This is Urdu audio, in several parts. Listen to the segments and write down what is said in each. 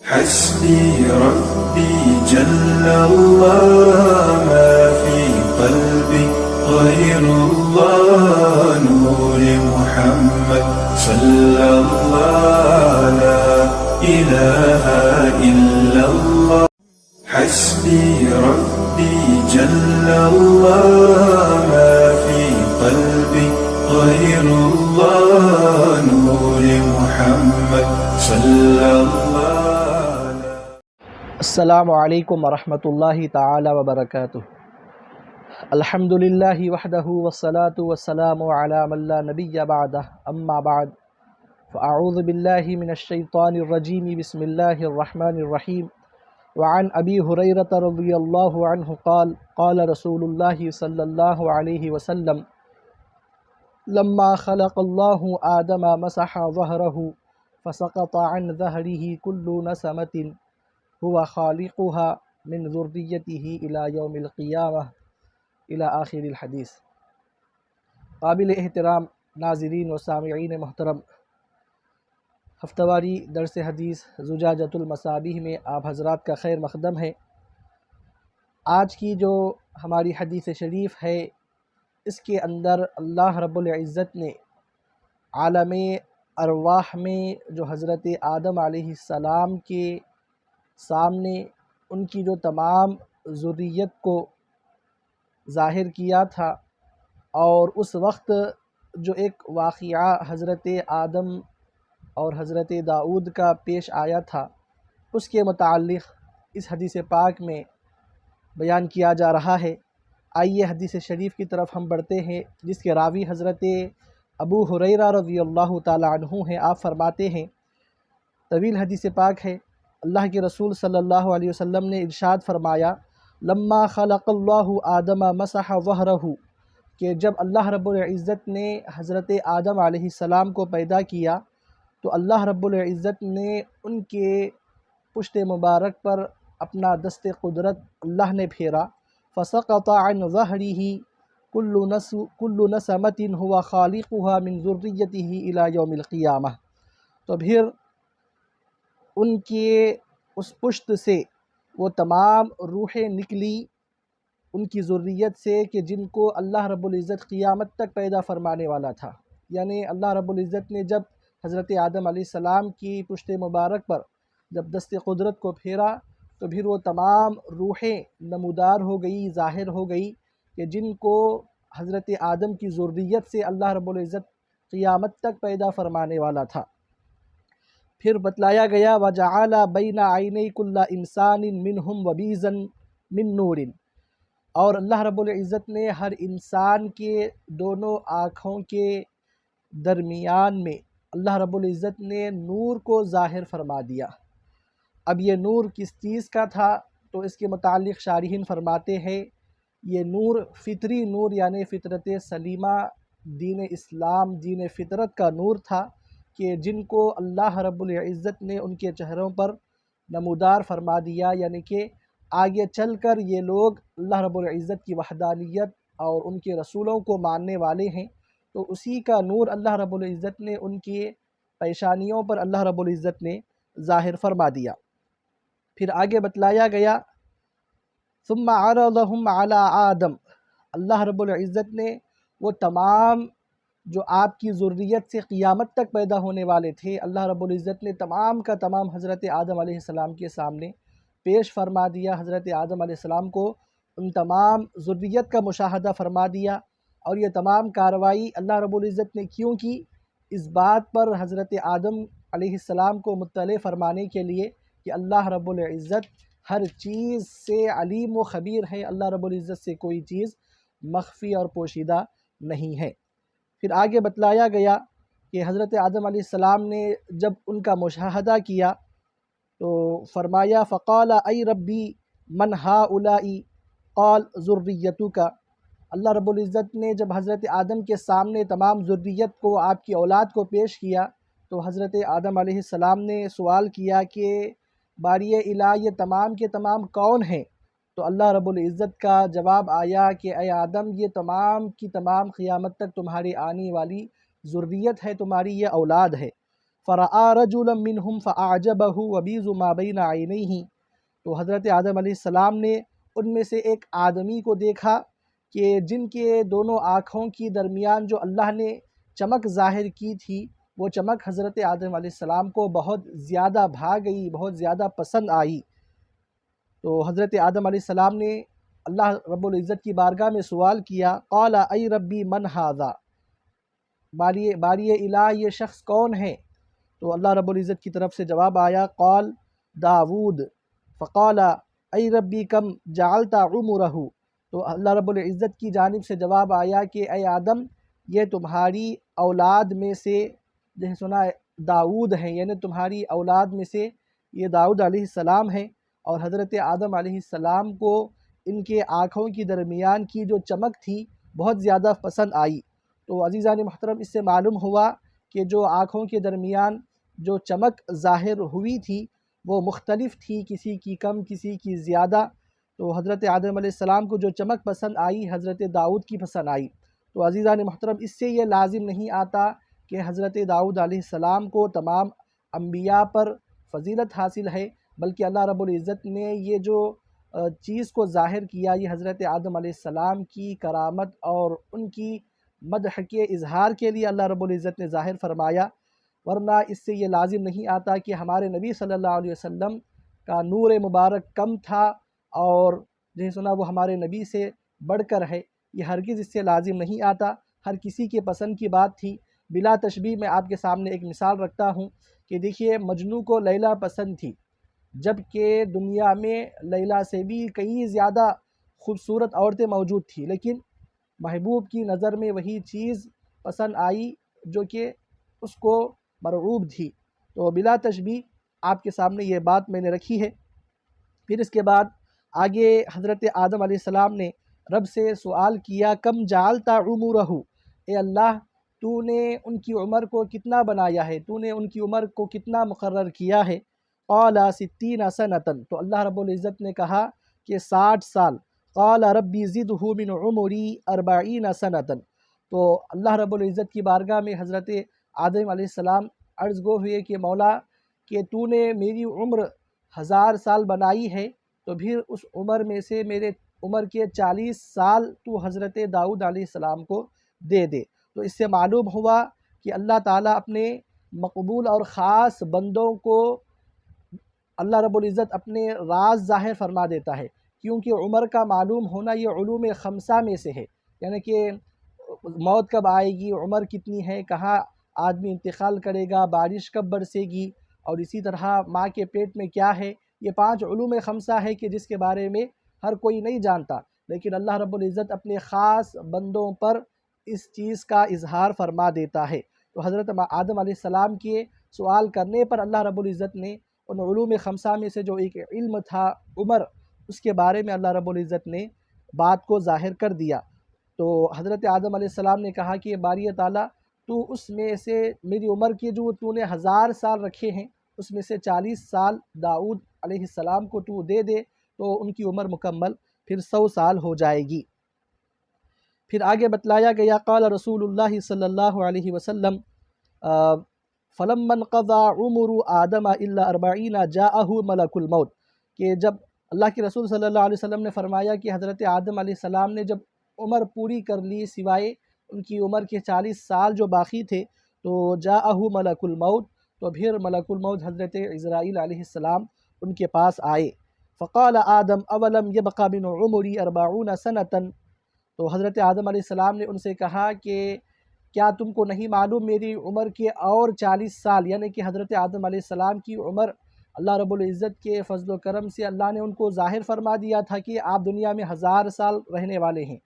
حسبي ربي جل الله ما في قلبي غير الله نور محمد صلى الله لا إله إلا الله حسبي ربي جل الله ما في قلبي غير الله نور محمد صلى الله السلام علیکم ورحمۃ اللہ تعالی وبرکاتہ۔ الحمدللہ وحدہ والصلاة والسلام علی من لا نبی بعدہ، اما بعد فاعوذ باللہ من الشیطان الرجیم، بسم اللہ الرحمن الرحیم۔ وعن ابی ہریرۃ رضی اللہ عنہ قال قال رسول اللہ صلی اللہ علیہ وسلم لما خلق اللہ آدم مسح ظہرہ فسقط عن ظہرہ کل نسمۃ هو خالقها من ذریته الى یوم القیامہ الى آخر الحدیث۔ قابل احترام ناظرین و سامعین محترم، ہفتہ واری درس حدیث زجاجۃ المصابیح میں آپ حضرات کا خیر مقدم ہے۔ آج کی جو ہماری حدیث شریف ہے، اس کے اندر اللہ رب العزت نے عالم ارواح میں جو حضرت آدم علیہ السلام کے سامنے ان کی جو تمام ذریت کو ظاہر کیا تھا، اور اس وقت جو ایک واقعہ حضرت آدم اور حضرت داؤد کا پیش آیا تھا، اس کے متعلق اس حدیث پاک میں بیان کیا جا رہا ہے۔ آئیے حدیث شریف کی طرف ہم بڑھتے ہیں، جس کے راوی حضرت ابو ہریرہ رضی اللہ تعالی عنہ ہیں۔ آپ فرماتے ہیں، طویل حدیث پاک ہے، اللہ کے رسول صلی اللہ علیہ وسلم نے ارشاد فرمایا، لما خلق اللہ آدم مسح ظہرہ، کہ جب اللہ رب العزت نے حضرت آدم علیہ السلام کو پیدا کیا تو اللہ رب العزت نے ان کے پشت مبارک پر اپنا دست قدرت اللہ نے پھیرا، فسقط عن ظہرہ کل نسمۃ هو خالقها من ذریته الى یوم القیامہ، تو پھر ان کے اس پشت سے وہ تمام روحیں نکلی ان کی ذریت سے کہ جن کو اللہ رب العزت قیامت تک پیدا فرمانے والا تھا۔ یعنی اللہ رب العزت نے جب حضرت آدم علیہ السلام کی پشت مبارک پر جب دست قدرت کو پھیرا تو پھر وہ تمام روحیں نمودار ہو گئی، ظاہر ہو گئی، کہ جن کو حضرت آدم کی ذریت سے اللہ رب العزت قیامت تک پیدا فرمانے والا تھا۔ پھر بتلایا گیا، وَجَعَلَ بَيْنَ عَيْنَيْ كُلَّ إِنسَانٍ مِّنْهُمْ وَبِيزًا مِّن نُورٍ، اور اللہ رب العزت نے ہر انسان کے دونوں آنکھوں کے درمیان میں اللہ رب العزت نے نور کو ظاہر فرما دیا۔ اب یہ نور کس چیز کا تھا؟ تو اس کے متعلق شارحین فرماتے ہیں، یہ نور فطری نور یعنی فطرت سلیمہ، دین اسلام، دین فطرت کا نور تھا، کہ جن کو اللہ رب العزت نے ان کے چہروں پر نمودار فرما دیا، یعنی کہ آگے چل کر یہ لوگ اللہ رب العزت کی وحدانیت اور ان کے رسولوں کو ماننے والے ہیں، تو اسی کا نور اللہ رب العزت نے ان کے پیشانیوں پر اللہ رب العزت نے ظاہر فرما دیا۔ پھر آگے بتلایا گیا، ثم عرضهم على آدم، اللہ رب العزت نے وہ تمام جو آپ کی ذریت سے قیامت تک پیدا ہونے والے تھے، اللہ رب العزت نے تمام کا تمام حضرت آدم علیہ السلام کے سامنے پیش فرما دیا۔ حضرت آدم علیہ السلام کو ان تمام ذریت کا مشاہدہ فرما دیا، اور یہ تمام کارروائی اللہ رب العزت نے کیوں کی؟ اس بات پر حضرت آدم علیہ السلام کو مطلع فرمانے کے لیے کہ اللہ رب العزت ہر چیز سے علیم و خبیر ہے، اللہ رب العزت سے کوئی چیز مخفی اور پوشیدہ نہیں ہے۔ پھر آگے بتلایا گیا کہ حضرت آدم علیہ السلام نے جب ان کا مشاہدہ کیا تو فرمایا، فقال ای ربی من ہؤلاء قال ذریتک، اللہ رب العزت نے جب حضرت آدم کے سامنے تمام ذریت کو، آپ کی اولاد کو پیش کیا تو حضرت آدم علیہ السلام نے سوال کیا کہ باری الہ یہ تمام کے تمام کون ہیں؟ تو اللہ رب العزت کا جواب آیا کہ اے آدم، یہ تمام کی تمام قیامت تک تمہاری آنے والی ذریت ہے، تمہاری یہ اولاد ہے۔ فرآ رجلا منہم فأعجبہ وبیض ما بین عینیہ، تو حضرت آدم علیہ السلام نے ان میں سے ایک آدمی کو دیکھا کہ جن کے دونوں آنکھوں کی درمیان جو اللہ نے چمک ظاہر کی تھی، وہ چمک حضرت آدم علیہ السلام کو بہت زیادہ بھا گئی، بہت زیادہ پسند آئی۔ تو حضرت آدم علیہ السلام نے اللہ رب العزت کی بارگاہ میں سوال کیا، قال ای ربی من ھذا، باری الہ یہ شخص کون ہے؟ تو اللہ رب العزت کی طرف سے جواب آیا، قال داود، فقال ای ربی کم جعلت عمرہ، تو اللہ رب العزت کی جانب سے جواب آیا کہ اے آدم، یہ تمہاری اولاد میں سے جیسے سنا داؤد ہیں، یعنی تمہاری اولاد میں سے یہ داؤد علیہ السلام ہیں، اور حضرت آدم علیہ السلام کو ان کے آنکھوں کی درمیان کی جو چمک تھی بہت زیادہ پسند آئی۔ تو عزیزان محترم، اس سے معلوم ہوا کہ جو آنکھوں کے درمیان جو چمک ظاہر ہوئی تھی وہ مختلف تھی، کسی کی کم، کسی کی زیادہ۔ تو حضرت آدم علیہ السلام کو جو چمک پسند آئی، حضرت داؤد کی پسند آئی۔ تو عزیزان محترم، اس سے یہ لازم نہیں آتا کہ حضرت داؤد علیہ السلام کو تمام انبیاء پر فضیلت حاصل ہے، بلکہ اللہ رب العزت نے یہ جو چیز کو ظاہر کیا، یہ حضرت آدم علیہ السلام کی کرامت اور ان کی مدح کے اظہار کے لیے اللہ رب العزت نے ظاہر فرمایا، ورنہ اس سے یہ لازم نہیں آتا کہ ہمارے نبی صلی اللہ علیہ وسلم کا نور مبارک کم تھا اور جیسے سنا وہ ہمارے نبی سے بڑھ کر ہے، یہ ہرگز اس سے لازم نہیں آتا، ہر کسی کے پسند کی بات تھی۔ بلا تشبیہ میں آپ کے سامنے ایک مثال رکھتا ہوں کہ دیکھیے، مجنوں کو لیلی پسند تھی، جبکہ دنیا میں لیلی سے بھی کئی زیادہ خوبصورت عورتیں موجود تھیں، لیکن محبوب کی نظر میں وہی چیز پسند آئی جو کہ اس کو مرغوب تھی۔ تو بلا تشبیہ آپ کے سامنے یہ بات میں نے رکھی ہے۔ پھر اس کے بعد آگے حضرت آدم علیہ السلام نے رب سے سوال کیا، کم جعلت عمرہ، اے اللہ تو نے ان کی عمر کو کتنا بنایا ہے، تو نے ان کی عمر کو کتنا مقرر کیا ہے؟ قال 60 سنۃ، تو اللہ رب العزت نے کہا کہ 60 سال۔ قال ربی زدہ من عمری 40 سنۃ، تو اللہ رب العزت کی بارگاہ میں حضرت آدم علیہ السلام عرض گو ہوئے کہ مولا کہ تو نے میری عمر 1000 سال بنائی ہے، تو پھر اس عمر میں سے میرے عمر کے 40 سال تو حضرت داؤد علیہ السلام کو دے دے۔ تو اس سے معلوم ہوا کہ اللہ تعالیٰ اپنے مقبول اور خاص بندوں کو اللہ رب العزت اپنے راز ظاہر فرما دیتا ہے، کیونکہ عمر کا معلوم ہونا یہ علوم خمسہ میں سے ہے، یعنی کہ موت کب آئے گی، عمر کتنی ہے، کہاں آدمی انتقال کرے گا، بارش کب برسے گی، اور اسی طرح ماں کے پیٹ میں کیا ہے، یہ 5 علوم خمسہ ہے کہ جس کے بارے میں ہر کوئی نہیں جانتا، لیکن اللہ رب العزت اپنے خاص بندوں پر اس چیز کا اظہار فرما دیتا ہے۔ تو حضرت آدم علیہ السلام کے سوال کرنے پر اللہ رب العزت نے ان علوم خمسہ میں سے جو ایک علم تھا عمر، اس کے بارے میں اللہ رب العزت نے بات کو ظاہر کر دیا۔ تو حضرت آدم علیہ السلام نے کہا کہ باری تعالیٰ تو اس میں سے میری عمر کے جو تو نے 1000 سال رکھے ہیں، اس میں سے 40 سال داؤد علیہ السلام کو تو دے دے، تو ان کی عمر مکمل پھر 100 سال ہو جائے گی۔ پھر آگے بتلایا گیا، قال رسول اللہ صلی اللہ علیہ وسلم فلما انقضى عمر آدم الا 40 جاءه ملک الموت، کہ جب اللہ کے رسول صلی اللہ علیہ وسلم نے فرمایا کہ حضرت آدم علیہ السلام نے جب عمر پوری کر لی سوائے ان کی عمر کے 40 سال جو باقی تھے، تو جاءه ملک الموت، تو پھر ملک الموت حضرت عزرائیل علیہ السلام ان کے پاس آئے۔ فقال آدم اولم يبق من عمری 40 سنة، تو حضرت آدم علیہ السلام نے ان سے کہا کہ کیا تم کو نہیں معلوم میری عمر کے اور 40 سال، یعنی کہ حضرت آدم علیہ السلام کی عمر اللہ رب العزت کے فضل و کرم سے اللہ نے ان کو ظاہر فرما دیا تھا کہ آپ دنیا میں 1000 سال رہنے والے ہیں۔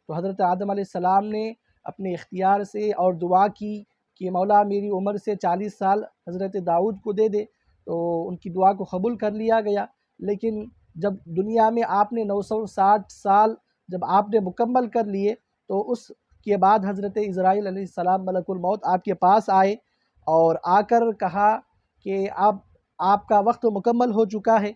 تو حضرت آدم علیہ السلام نے اپنے اختیار سے اور دعا کی کہ مولا میری عمر سے 40 سال حضرت داؤد کو دے دے، تو ان کی دعا کو قبول کر لیا گیا۔ لیکن جب دنیا میں آپ نے 960 سال جب آپ نے مکمل کر لیے، تو اس کے بعد حضرت عزرائیل علیہ السلام ملک الموت آپ کے پاس آئے اور آ کر کہا کہ اب آپ کا وقت مکمل ہو چکا ہے،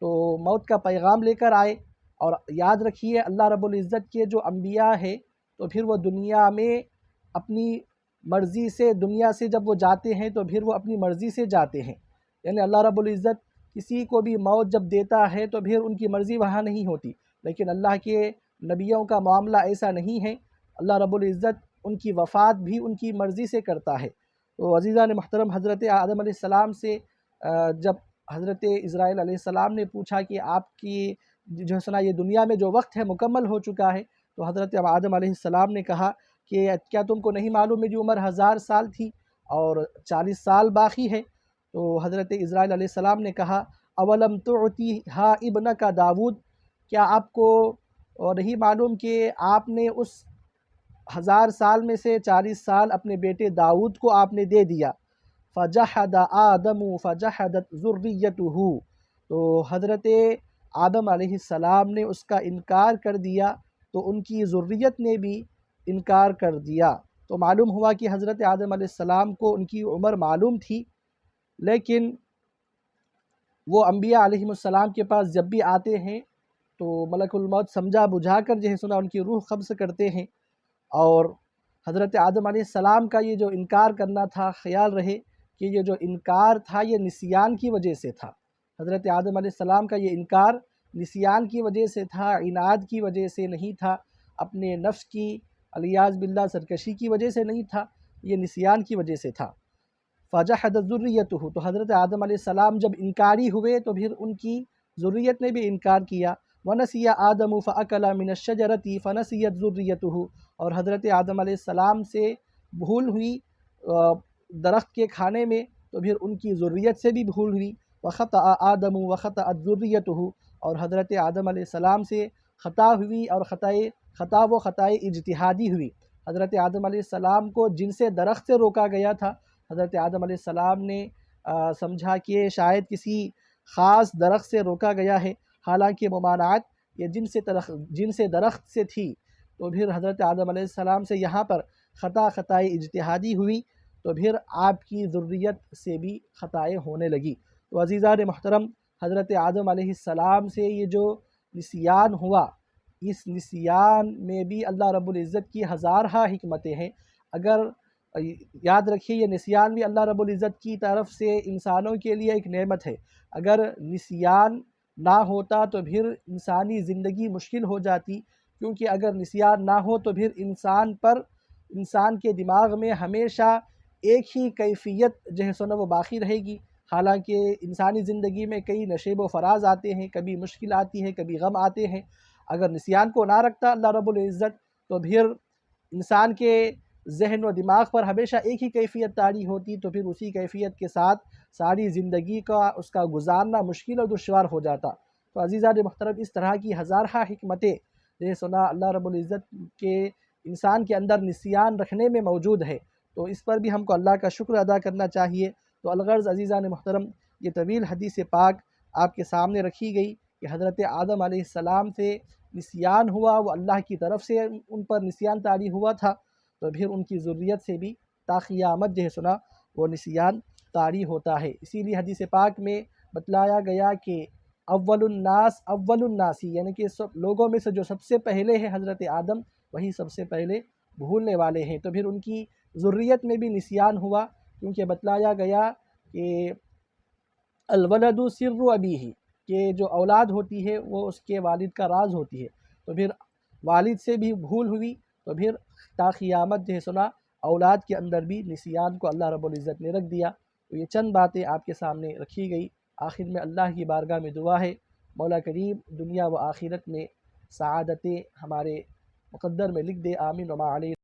تو موت کا پیغام لے کر آئے۔ اور یاد رکھیے اللہ رب العزت کے جو انبیاء ہیں، تو پھر وہ دنیا میں اپنی مرضی سے دنیا سے جب وہ جاتے ہیں تو پھر وہ اپنی مرضی سے جاتے ہیں، یعنی اللہ رب العزت کسی کو بھی موت جب دیتا ہے تو پھر ان کی مرضی وہاں نہیں ہوتی، لیکن اللہ کے نبیوں کا معاملہ ایسا نہیں ہے، اللہ رب العزت ان کی وفات بھی ان کی مرضی سے کرتا ہے۔ تو عزیزان محترم، حضرت آدم علیہ السلام سے جب حضرت اسرائیل علیہ السلام نے پوچھا کہ آپ کی جو ہے سنا یہ دنیا میں جو وقت ہے مکمل ہو چکا ہے، تو حضرت آدم علیہ السلام نے کہا کہ کیا تم کو نہیں معلوم میری عمر 1000 سال تھی اور 40 سال باقی ہے؟ تو حضرت اسرائیل علیہ السلام نے کہا اولم تعطیھا ابنک داود، کیا آپ کو نہیں معلوم کہ آپ نے اس 1000 سال میں سے 40 سال اپنے بیٹے داؤد کو آپ نے دے دیا؟ فجحد آدم فجحدت ذریتہ، تو حضرت آدم علیہ السلام نے اس کا انکار کر دیا تو ان کی ذریت نے بھی انکار کر دیا۔ تو معلوم ہوا کہ حضرت آدم علیہ السلام کو ان کی عمر معلوم تھی، لیکن وہ انبیاء علیہ السلام کے پاس جب بھی آتے ہیں تو ملک الموت سمجھا بجھا کر جو ہے سنا ان کی روح قبض کرتے ہیں، اور حضرت آدم علیہ السلام کا یہ جو انکار کرنا تھا، خیال رہے کہ یہ جو انکار تھا یہ نسیان کی وجہ سے تھا۔ حضرت آدم علیہ السلام کا یہ انکار نسیان کی وجہ سے تھا، عناد کی وجہ سے نہیں تھا، اپنے نفس کی الیاذ باللہ سرکشی کی وجہ سے نہیں تھا، یہ نسیان کی وجہ سے تھا۔ فجحدت ذریتہ، تو حضرت آدم علیہ السلام جب انکاری ہوئے تو پھر ان کی ذریت نے بھی انکار کیا۔ وَنَسِيَ آدَمُ فَأَكَلَ مِنَ الشَّجَرَةِ فَنَسِيَتْ ذُرِّيَّتُهُ، اور حضرت آدم علیہ السلام سے بھول ہوئی درخت کے کھانے میں تو پھر ان کی ذریت سے بھی بھول ہوئی۔ وَخَطَأَ آدَمُ وَخَطَأَتْ ذُرِّيَّتُهُ، اور حضرت آدم علیہ السلام سے خطا ہوئی اور خطا و خطائے اجتہادی ہوئی۔ حضرت آدم علیہ السلام کو جن سے درخت سے روکا گیا تھا، حضرت آدم علیہ السلام نے سمجھا کہ شاید کسی خاص درخت سے روکا گیا ہے، حالانکہ ممانعت یہ جن سے درخت سے تھی، تو پھر حضرت آدم علیہ السلام سے یہاں پر خطائے اجتہادی ہوئی تو پھر آپ کی ذریت سے بھی خطائیں ہونے لگی۔ تو عزیزان محترم، حضرت آدم علیہ السلام سے یہ جو نسیان ہوا، اس نسیان میں بھی اللہ رب العزت کی ہزارہا حکمتیں ہیں۔ اگر یاد رکھیے یہ نسیان بھی اللہ رب العزت کی طرف سے انسانوں کے لیے ایک نعمت ہے۔ اگر نسیان نہ ہوتا تو پھر انسانی زندگی مشکل ہو جاتی، کیونکہ اگر نسیان نہ ہو تو پھر انسان کے دماغ میں ہمیشہ ایک ہی کیفیت جو ہے سو وہ باقی رہے گی۔ حالانکہ انسانی زندگی میں کئی نشیب و فراز آتے ہیں، کبھی مشکل آتی ہے، کبھی غم آتے ہیں۔ اگر نسیان کو نہ رکھتا اللہ رب العزت تو پھر انسان کے ذہن و دماغ پر ہمیشہ ایک ہی کیفیت طاری ہوتی، تو پھر اسی کیفیت کے ساتھ ساری زندگی کا اس کا گزارنا مشکل اور دشوار ہو جاتا۔ تو عزیزان محترم، اس طرح کی ہزارہا حکمتیں جو سنا اللہ رب العزت کے انسان کے اندر نسیان رکھنے میں موجود ہے، تو اس پر بھی ہم کو اللہ کا شکر ادا کرنا چاہیے۔ تو الغرض عزیزان محترم، یہ طویل حدیث پاک آپ کے سامنے رکھی گئی کہ حضرت آدم علیہ السلام سے نسیان ہوا، وہ اللہ کی طرف سے ان پر نسیان طاری ہوا تھا، تو پھر ان کی ذریت سے بھی تا قیامت جو ہے سنا وہ نسیان طاری ہوتا ہے۔ اسی لیے حدیث پاک میں بتلایا گیا کہ اول الناس، یعنی کہ لوگوں میں سے جو سب سے پہلے ہے حضرت آدم، وہی سب سے پہلے بھولنے والے ہیں۔ تو پھر ان کی ذریت میں بھی نسیان ہوا، کیونکہ بتلایا گیا کہ الولد سر ابیہ، کہ جو اولاد ہوتی ہے وہ اس کے والد کا راز ہوتی ہے۔ تو پھر والد سے بھی بھول ہوئی، تو پھر تا قیامت جو ہے سنا اولاد کے اندر بھی نسیان کو اللہ رب العزت نے رکھ دیا۔ تو یہ چند باتیں آپ کے سامنے رکھی گئی۔ آخر میں اللہ کی بارگاہ میں دعا ہے، مولا کریم دنیا و آخرت میں سعادتیں ہمارے مقدر میں لکھ دے، آمین وما علینا۔